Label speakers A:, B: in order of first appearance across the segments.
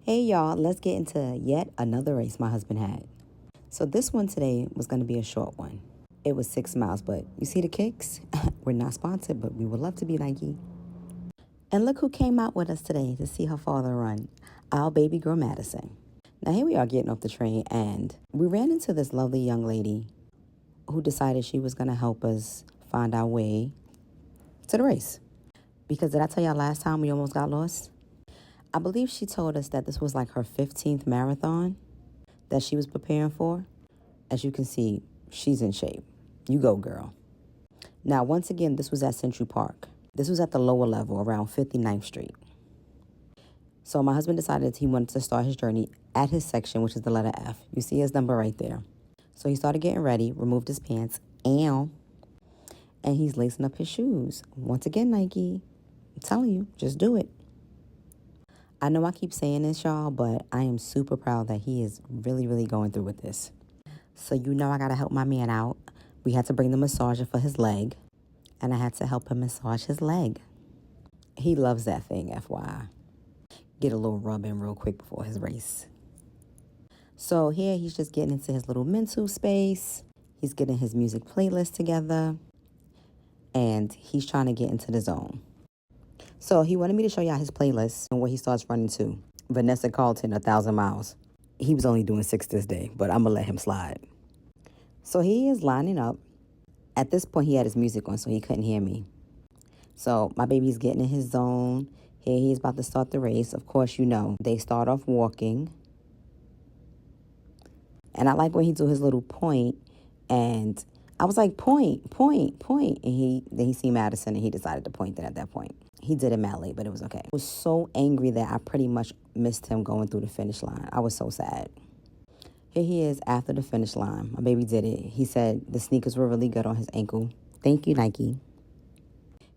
A: Hey y'all, let's get into yet another race my husband had. So this one today was going to be a short one. It was 6 miles, but you see the kicks? We're not sponsored, but we would love to be Nike. And look who came out with us today to see her father run, our baby girl Madison. Now here we are getting off the train, and we ran into this lovely young lady who decided she was going to help us find our way to the race. Because did I tell y'all last time we almost got lost? I believe she told us that this was like her 15th marathon that she was preparing for. As you can see, she's in shape. You go, girl. Now, once again, this was at Central Park. This was at the lower level around 59th Street. So my husband decided he wanted to start his journey at his section, which is the letter F. You see his number right there. So he started getting ready, removed his pants, and he's lacing up his shoes. Once again, Nike, I'm telling you, just do it. I know I keep saying this, y'all, but I am super proud that he is really, really going through with this. So you know I got to help my man out. We had to bring the massager for his leg, and I had to help him massage his leg. He loves that thing, FYI. Get a little rub in real quick before his race. So here he's just getting into his little mental space. He's getting his music playlist together, and he's trying to get into the zone. So he wanted me to show y'all his playlist and where he starts running to. Vanessa Carlton, 1,000 miles. He was only doing 6 this day, but I'm going to let him slide. So he is lining up. At this point, he had his music on, so he couldn't hear me. So my baby's getting in his zone. Here he's about to start the race. Of course, you know, they start off walking. And I like when he do his little point, and I was like, point. And then he seen Madison, and he decided to point it at that point. He did it madly, but it was okay. I was so angry that I pretty much missed him going through the finish line. I was so sad. Here he is after the finish line. My baby did it. He said the sneakers were really good on his ankle. Thank you, Nike.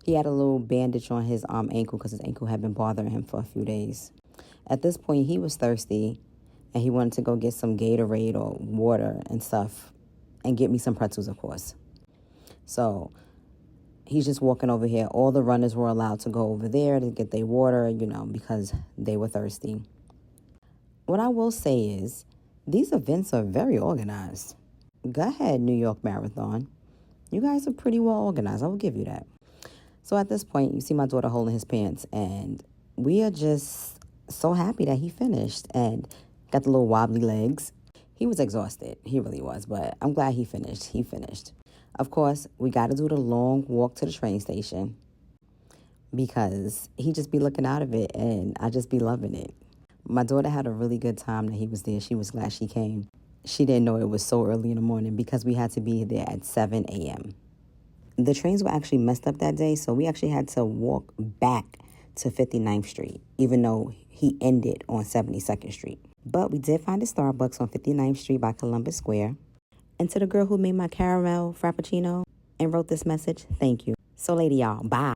A: He had a little bandage on his ankle because his ankle had been bothering him for a few days. At this point, he was thirsty, and he wanted to go get some Gatorade or water and stuff and get me some pretzels, of course. So he's just walking over here. All the runners were allowed to go over there to get their water, you know, because they were thirsty. What I will say is these events are very organized. Go ahead, New York Marathon. You guys are pretty well organized. I will give you that. So at this point, you see my daughter holding his pants, and we are just so happy that he finished and got the little wobbly legs. He was exhausted. He really was, but I'm glad he finished. He finished. Of course, we got to do the long walk to the train station because he just be looking out of it, and I just be loving it. My daughter had a really good time that he was there. She was glad she came. She didn't know it was so early in the morning because we had to be there at 7 a.m. The trains were actually messed up that day, so we actually had to walk back to 59th Street, even though he ended on 72nd Street. But we did find a Starbucks on 59th Street by Columbus Square. And to the girl who made my caramel frappuccino and wrote this message, thank you. So, lady, y'all, bye.